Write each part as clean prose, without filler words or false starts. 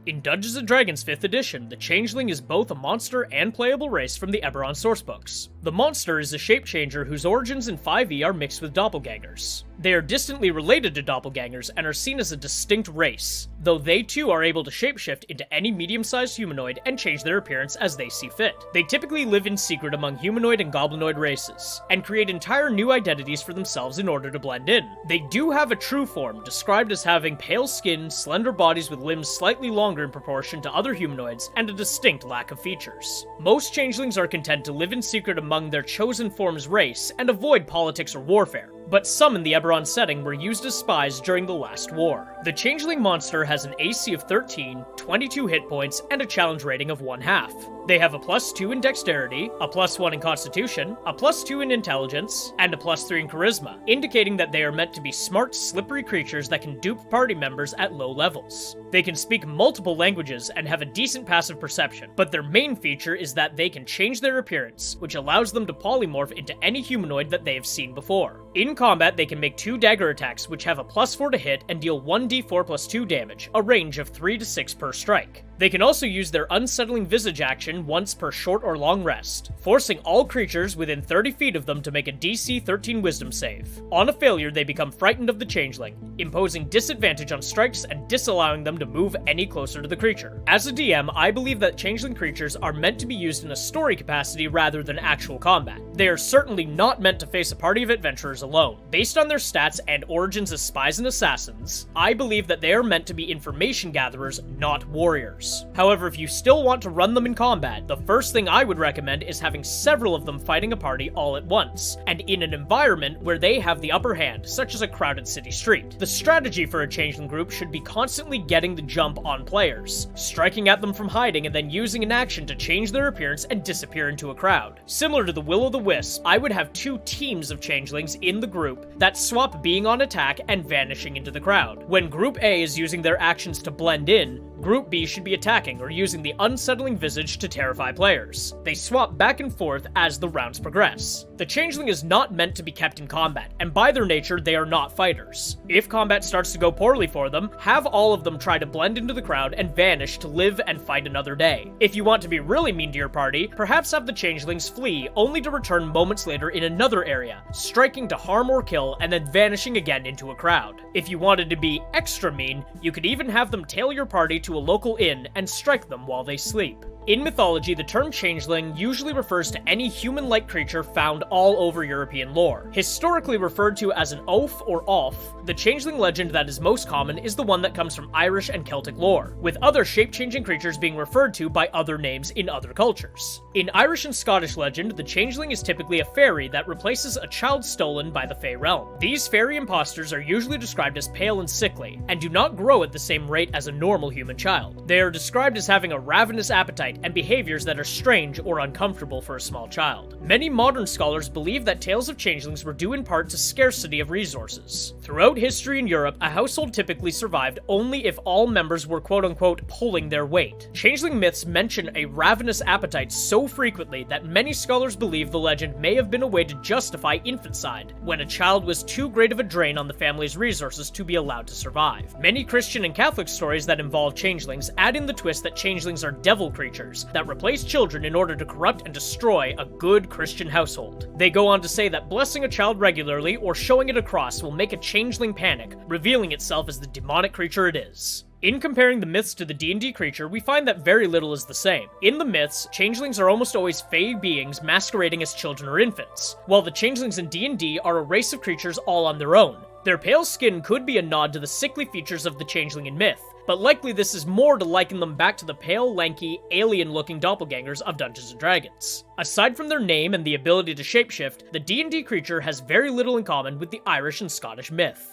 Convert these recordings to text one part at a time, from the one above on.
In Dungeons & Dragons 5th edition, the Changeling is both a monster and playable race from the Eberron sourcebooks. The monster is a shape-changer whose origins in 5e are mixed with doppelgangers. They are distantly related to doppelgangers and are seen as a distinct race, though they too are able to shapeshift into any medium-sized humanoid and change their appearance as they see fit. They typically live in secret among humanoid and goblinoid races, and create entire new identities for themselves in order to blend in. They do have a true form, described as having pale skin, slender bodies with limbs slightly longer in proportion to other humanoids, and a distinct lack of features. Most changelings are content to live in secret among their chosen form's race and avoid politics or warfare, but some in the Eberron setting were used as spies during the last war. The Changeling monster has an AC of 13, 22 hit points, and a challenge rating of 1/2. They have a +2 in dexterity, a +1 in constitution, a +2 in intelligence, and a +3 in charisma, indicating that they are meant to be smart, slippery creatures that can dupe party members at low levels. They can speak multiple languages and have a decent passive perception, but their main feature is that they can change their appearance, which allows them to polymorph into any humanoid that they have seen before. In combat, they can make 2 dagger attacks, which have a +4 to hit and deal 1d4 +2 damage, a range of 3 to 6 per strike. They can also use their Unsettling Visage action once per short or long rest, forcing all creatures within 30 feet of them to make a DC 13 Wisdom save. On a failure, they become frightened of the Changeling, imposing disadvantage on strikes and disallowing them to move any closer to the creature. As a DM, I believe that Changeling creatures are meant to be used in a story capacity rather than actual combat. They are certainly not meant to face a party of adventurers alone. Based on their stats and origins as spies and assassins, I believe that they are meant to be information gatherers, not warriors. However, if you still want to run them in combat, the first thing I would recommend is having several of them fighting a party all at once, and in an environment where they have the upper hand, such as a crowded city street. The strategy for a Changeling group should be constantly getting the jump on players, striking at them from hiding and then using an action to change their appearance and disappear into a crowd. Similar to the Will-o'-the-Wisp, I would have 2 teams of Changelings in the group that swap being on attack and vanishing into the crowd. When Group A is using their actions to blend in, Group B should be attacking or using the Unsettling Visage to terrify players. They swap back and forth as the rounds progress. The Changeling is not meant to be kept in combat, and by their nature, they are not fighters. If combat starts to go poorly for them, have all of them try to blend into the crowd and vanish to live and fight another day. If you want to be really mean to your party, perhaps have the Changelings flee, only to return moments later in another area, striking to harm or kill and then vanishing again into a crowd. If you wanted to be extra mean, you could even have them tail your party to a local inn and strike them while they sleep. In mythology, the term changeling usually refers to any human-like creature found all over European lore. Historically referred to as an oaf or off, the changeling legend that is most common is the one that comes from Irish and Celtic lore, with other shape-changing creatures being referred to by other names in other cultures. In Irish and Scottish legend, the changeling is typically a fairy that replaces a child stolen by the Fey realm. These fairy imposters are usually described as pale and sickly, and do not grow at the same rate as a normal human child. They are described as having a ravenous appetite and behaviors that are strange or uncomfortable for a small child. Many modern scholars believe that tales of changelings were due in part to scarcity of resources. Throughout history in Europe, a household typically survived only if all members were quote-unquote pulling their weight. Changeling myths mention a ravenous appetite so frequently that many scholars believe the legend may have been a way to justify infanticide, when a child was too great of a drain on the family's resources to be allowed to survive. Many Christian and Catholic stories that involve changelings add in the twist that changelings are devil creatures that replace children in order to corrupt and destroy a good Christian household. They go on to say that blessing a child regularly or showing it a cross will make a changeling panic, revealing itself as the demonic creature it is. In comparing the myths to the D&D creature, we find that very little is the same. In the myths, changelings are almost always fey beings masquerading as children or infants, while the changelings in D&D are a race of creatures all on their own. Their pale skin could be a nod to the sickly features of the changeling in myth, but likely this is more to liken them back to the pale, lanky, alien-looking doppelgangers of Dungeons & Dragons. Aside from their name and the ability to shapeshift, the D&D creature has very little in common with the Irish and Scottish myth.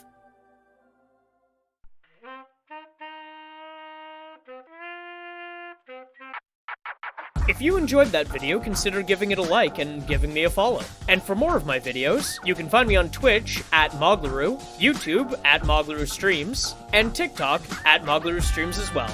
If you enjoyed that video, consider giving it a like and giving me a follow. And for more of my videos, you can find me on Twitch @Moglaroo, YouTube @Moglaroo Streams, and TikTok @Moglaroo Streams as well.